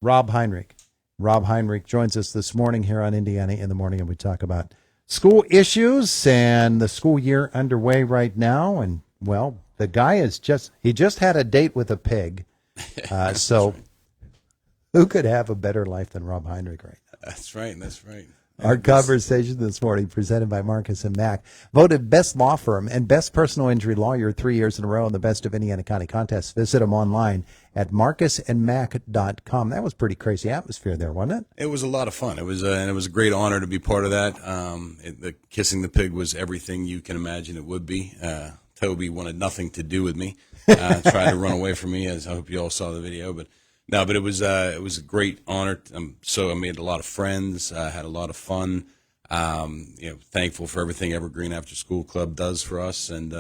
Rob Heinrich. Rob Heinrich joins us this morning here on Indiana in the Morning, and we talk about school issues and the school year underway right now. And, well, the guy is he just had a date with a pig. So who could have a better life than Rob Heinrich right now? That's right. That's right. Our conversation this morning, presented by Marcus and Mack, voted best law firm and best personal injury lawyer 3 years in a row in the Best of Indiana County contest. Visit them online at marcusandmack.com. That was pretty crazy atmosphere there, wasn't it? It was a lot of fun. It was a great honor to be part of that. The kissing the pig was everything you can imagine it would be. Toby wanted nothing to do with me. Tried to run away from me, as I hope you all saw the video, but it was a great honor. So I made a lot of friends, had a lot of fun. Thankful for everything Evergreen After School Club does for us, and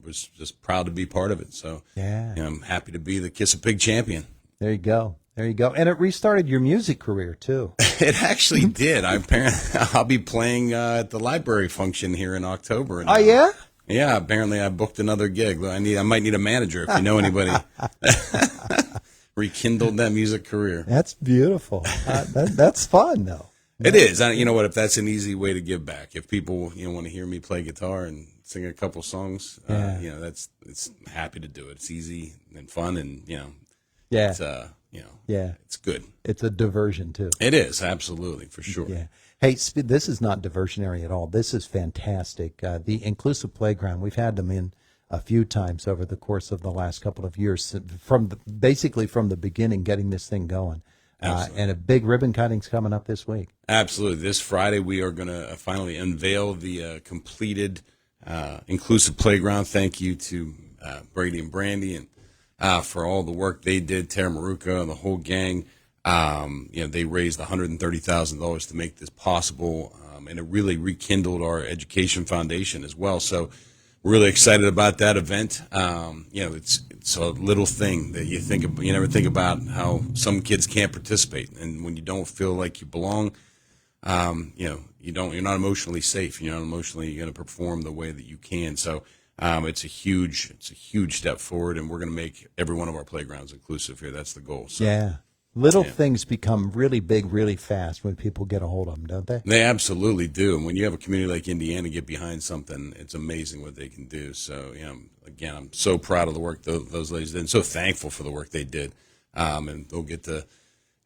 was just proud to be part of it. So yeah, I'm happy to be the Kiss a Pig champion. There you go. There you go. And it restarted your music career too. It actually did. I'll be playing at the library function here in October. Oh yeah. Yeah. Apparently, I booked another gig. I might need a manager if you know anybody. Rekindled that music career. That's beautiful. That's fun, though. It is. You know what? If that's an easy way to give back, if people want to hear me play guitar and sing a couple songs, it's happy to do it. It's easy and fun, and yeah, it's good. It's a diversion too. It is, absolutely, for sure. Yeah. Hey, this is not diversionary at all. This is fantastic. The Inclusive Playground. We've had them in a few times over the course of the last couple of years, basically from the beginning, getting this thing going. And a big ribbon cutting's coming up this week. Absolutely. This Friday, we are going to finally unveil the completed Inclusive Playground. Thank you to Brady and Brandy and for all the work they did, Tara Maruka and the whole gang. They raised $130,000 to make this possible, and it really rekindled our education foundation as well. So we're really excited about that event. It's a little thing that you never think about how some kids can't participate, and when you don't feel like you belong, you're not emotionally safe. You're not emotionally going to perform the way that you can. So it's a huge step forward, and we're going to make every one of our playgrounds inclusive here. That's the goal. So, yeah. Little things become really big really fast when people get a hold of them, don't they? They absolutely do. And when you have a community like Indiana get behind something, it's amazing what they can do. So, again, I'm so proud of the work those ladies did and so thankful for the work they did. And they'll get to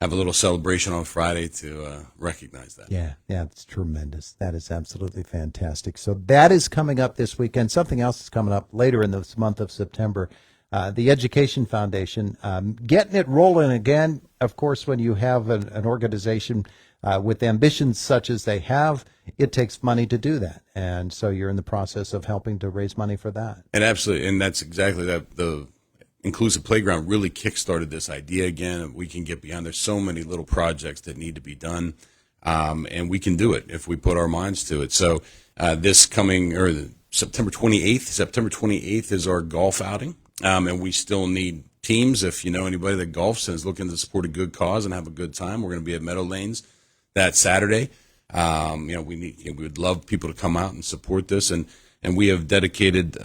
have a little celebration on Friday to recognize that. Yeah, it's tremendous. That is absolutely fantastic. So that is coming up this weekend. Something else is coming up later in this month of September. The Education Foundation, getting it rolling again. Of course, when you have an organization with ambitions such as they have, it takes money to do that. And so you're in the process of helping to raise money for that. And absolutely. And that's exactly that. The Inclusive Playground really kickstarted this idea again. We can get behind. There's so many little projects that need to be done. And we can do it if we put our minds to it. So this coming, September 28th is our golf outing. And we still need teams. If you know anybody that golfs and is looking to support a good cause and have a good time, we're going to be at Meadow Lanes that Saturday. We would love people to come out and support this, and we have dedicated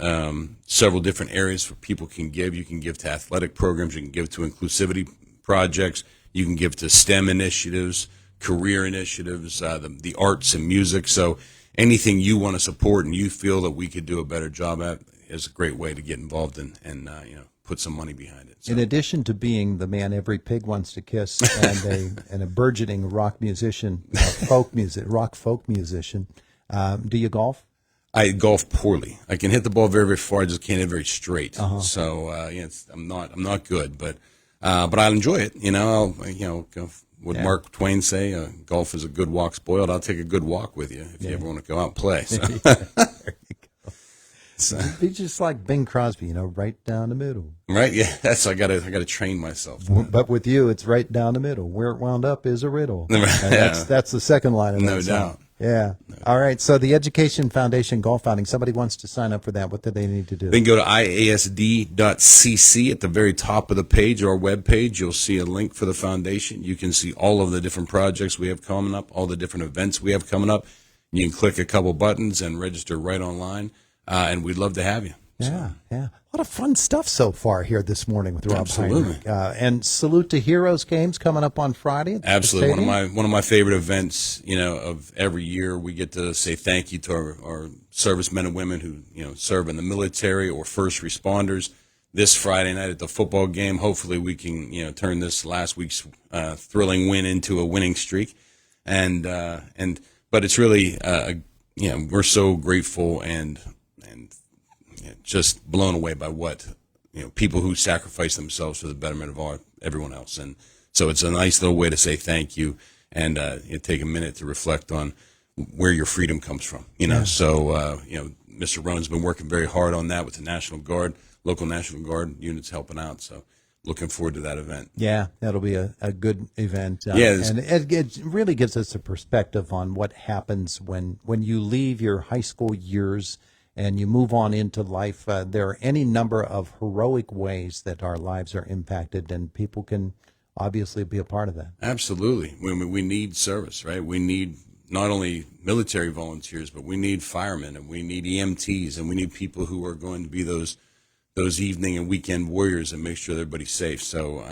several different areas where people can give. You can give to athletic programs, you can give to inclusivity projects, you can give to STEM initiatives, career initiatives, the arts and music. So anything you want to support and you feel that we could do a better job at is a great way to get involved and put some money behind it. So. In addition to being the man every pig wants to kiss and a burgeoning rock musician, folk musician, do you golf? I golf poorly. I can hit the ball very, very far. I just can't hit it very straight. So I'm not good, but I enjoy it. What Mark Twain say? Golf is a good walk spoiled. I'll take a good walk with you if you ever want to go out and play. So. Be just like Bing Crosby, right down the middle. Right, yeah. I gotta train myself. But with you, it's right down the middle. Where it wound up is a riddle. And that's the second line of that No doubt. song. Yeah. No. All right. So the Education Foundation golf outing. Somebody wants to sign up for that. What do they need to do? They can go to iasd.cc at the very top of the page, our webpage. You'll see a link for the foundation. You can see all of the different projects we have coming up, all the different events we have coming up. You can click a couple buttons and register right online. And we'd love to have you. Yeah, yeah. A lot of fun stuff so far here this morning with Rob Absolutely. Heinrich. And Salute to Heroes games coming up on Friday. At the Absolutely, stadium. one of my favorite events, of every year. We get to say thank you to our servicemen and women who serve in the military or first responders. This Friday night at the football game, hopefully we can turn this last week's thrilling win into a winning streak, but it's really we're so grateful and just blown away by what people who sacrifice themselves for the betterment of everyone else. And so it's a nice little way to say thank you and take a minute to reflect on where your freedom comes from. So Mr. Rowan's been working very hard on that with the National Guard, local National Guard units helping out. So looking forward to that event. Yeah, that'll be a good event. Yeah, and it really gives us a perspective on what happens when you leave your high school years and you move on into life. There are any number of heroic ways that our lives are impacted, and people can obviously be a part of that. Absolutely. We need service, right? We need not only military volunteers, but we need firemen and we need EMTs and we need people who are going to be those evening and weekend warriors and make sure everybody's safe. So,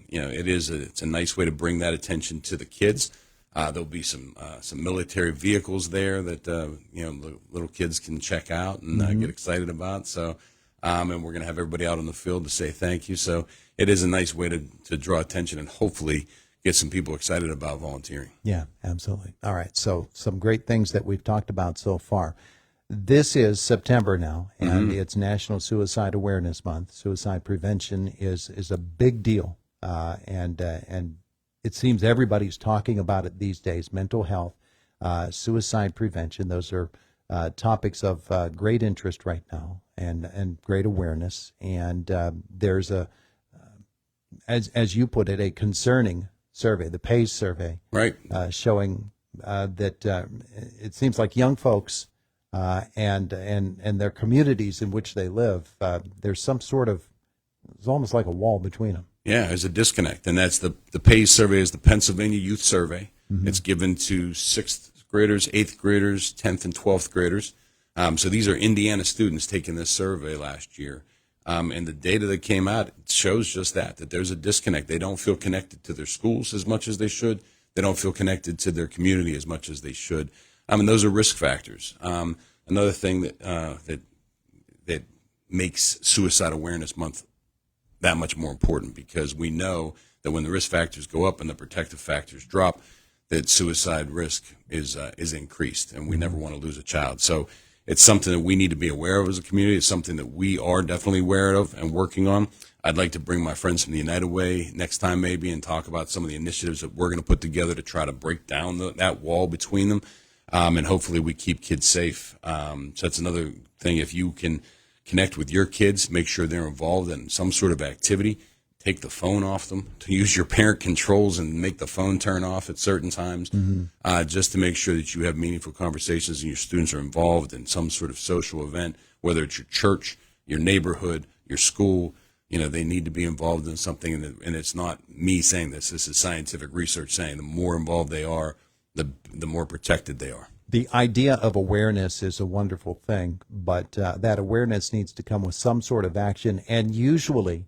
it's a nice way to bring that attention to the kids. There'll be some military vehicles there that little kids can check out and get excited about. So, and we're going to have everybody out on the field to say thank you. So it is a nice way to draw attention and hopefully get some people excited about volunteering. Yeah, absolutely. All right, so some great things that we've talked about so far. This is September now, and it's National Suicide Awareness Month. Suicide prevention is a big deal, and it seems everybody's talking about it these days. Mental health, suicide prevention; those are topics of great interest right now, and great awareness. And there's as you put it, a concerning survey, the PACE survey, Right. Showing that it seems like young folks. And their communities in which they live, there's it's almost like a wall between them. Yeah, there's a disconnect, and that's the PACE survey is the Pennsylvania Youth Survey. It's given to 6th graders, 8th graders, 10th and 12th graders. So these are Indiana students taking this survey last year. And the data that came out shows just that there's a disconnect. They don't feel connected to their schools as much as they should. They don't feel connected to their community as much as they should. And those are risk factors. Another thing that makes Suicide Awareness Month that much more important, because we know that when the risk factors go up and the protective factors drop, that suicide risk is increased, and we never want to lose a child. So it's something that we need to be aware of as a community. It's something that we are definitely aware of and working on. I'd like to bring my friends from the United Way next time maybe and talk about some of the initiatives that we're going to put together to try to break down that wall between them. And hopefully we keep kids safe. So that's another thing. If you can connect with your kids, make sure they're involved in some sort of activity, take the phone off them, to use your parent controls and make the phone turn off at certain times, just to make sure that you have meaningful conversations and your students are involved in some sort of social event, whether it's your church, your neighborhood, your school. They need to be involved in something. And it's not me saying this. This is scientific research saying the more involved they are, the more protected they are. The idea of awareness is a wonderful thing, but that awareness needs to come with some sort of action, and usually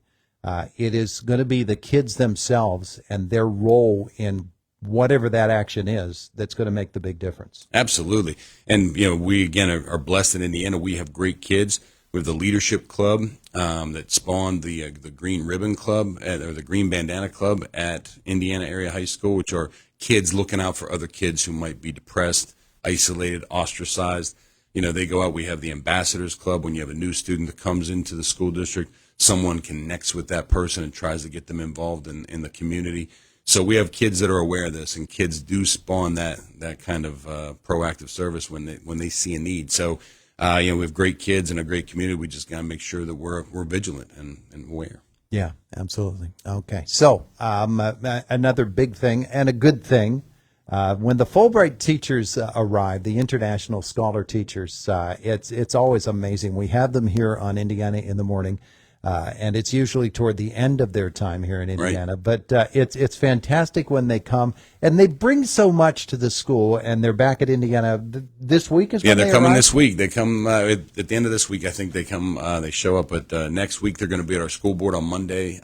it is going to be the kids themselves and their role in whatever that action is that's going to make the big difference. Absolutely. And, we, again, are blessed in Indiana. We have great kids. We have the Leadership Club that spawned the Green Ribbon Club, or the Green Bandana Club at Indiana Area High School, which are kids looking out for other kids who might be depressed, isolated, ostracized. They go out. We have the Ambassadors Club. When you have a new student that comes into the school district, someone connects with that person and tries to get them involved in the community. So we have kids that are aware of this, and kids do spawn that kind of proactive service when they see a need. So we have great kids and a great community. We just got to make sure that we're vigilant and aware. Yeah, absolutely. Okay. So another big thing and a good thing, when the Fulbright teachers arrive, the international scholar teachers, it's always amazing. We have them here on Indiana in the Morning. And it's usually toward the end of their time here in Indiana. Right. But it's fantastic when they come, and they bring so much to the school. And they're back at Indiana this week. Yeah, they're coming this week. They come at the end of this week. I think they come. They show up. But next week they're going to be at our school board on Monday.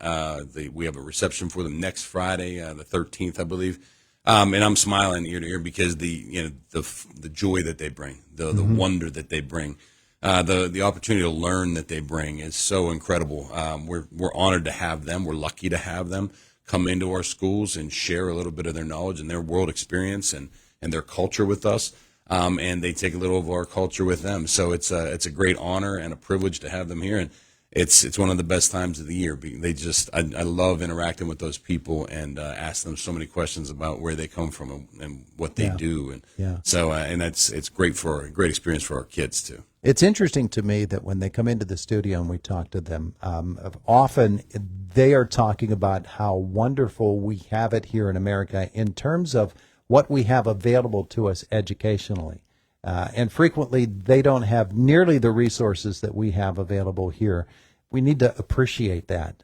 We have a reception for them next Friday, the 13th, I believe. And I'm smiling ear to ear because the joy that they bring, the wonder that they bring. The opportunity to learn that they bring is so incredible. We're honored to have them. We're lucky to have them come into our schools and share a little bit of their knowledge and their world experience and their culture with us. And they take a little of our culture with them. So it's a great honor and a privilege to have them here. And it's one of the best times of the year. I love interacting with those people and ask them so many questions about where they come from and what they do. And so and it's great experience for our kids too. It's interesting to me that when they come into the studio and we talk to them, often they are talking about how wonderful we have it here in America in terms of what we have available to us educationally. And frequently they don't have nearly the resources that we have available here. We need to appreciate that.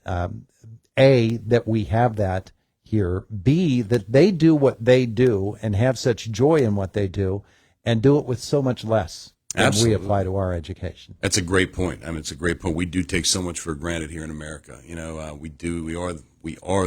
A, that we have that here. B, that they do what they do and have such joy in what they do and do it with so much less than we apply to our education. That's a great point. I mean, it's a great point. We do take so much for granted here in America. You know, we are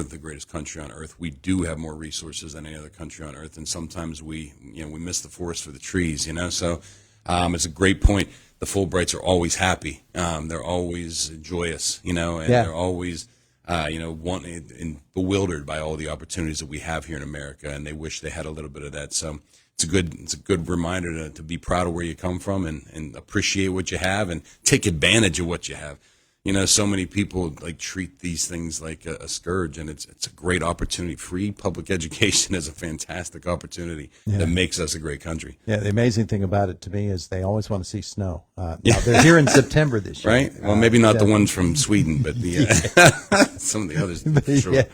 the greatest country on earth. We do have more resources than any other country on earth, and sometimes we miss the forest for the trees. You know, so it's a great point. The Fulbrights are always happy. They're always joyous. You know, and they're always wanting and bewildered by all the opportunities that we have here in America, and they wish they had a little bit of that. So it's a good reminder to be proud of where you come from and appreciate what you have and take advantage of what you have. You know, so many people treat these things like a scourge, and it's a great opportunity. Free public education is a fantastic opportunity that makes us a great country. Yeah, the amazing thing about it to me is they always want to see snow. Now they're here in September this year, right? Well, maybe not the ones from Sweden, but some of the others. For sure.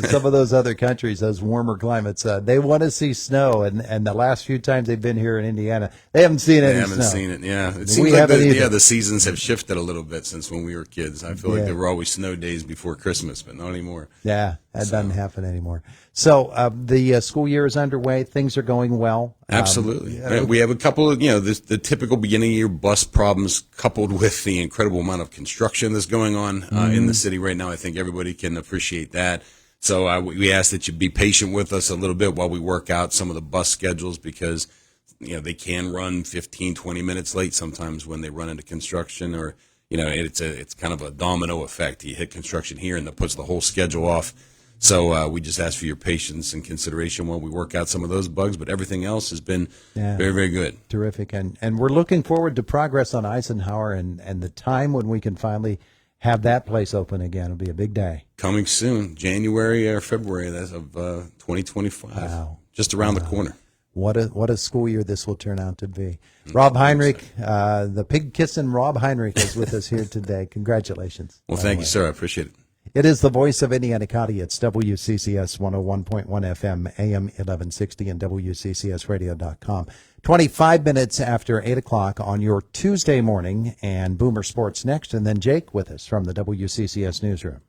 Some of those other countries, those warmer climates, they want to see snow, and the last few times they've been here in Indiana, they haven't seen any snow. They haven't seen it. Yeah, it seems like the seasons have shifted a little bit since when we were kids. I feel like there were always snow days before Christmas, but not anymore. Yeah, that doesn't happen anymore. So the school year is underway. Things are going well. Absolutely. We have a couple of, the typical beginning of year bus problems coupled with the incredible amount of construction that's going on in the city right now. I think everybody can appreciate that. So we ask that you be patient with us a little bit while we work out some of the bus schedules because, they can run 15, 20 minutes late sometimes when they run into construction or, it's kind of a domino effect. You hit construction here and that puts the whole schedule off. So we just ask for your patience and consideration while we work out some of those bugs, but everything else has been very, very good. Terrific. And we're looking forward to progress on Eisenhower and the time when we can finally have that place open again. It'll be a big day. Coming soon, January or February of 2025. Wow. Just around the corner. What a school year this will turn out to be. Rob Heinrich, the pig-kissing Rob Heinrich is with us here today. Congratulations. Well, thank you, sir. I appreciate it. It is the voice of Indiana County. It's WCCS 101.1 FM, AM 1160, and WCCSradio.com. 25 minutes after 8 o'clock on your Tuesday morning, and Boomer Sports next, and then Jake with us from the WCCS Newsroom.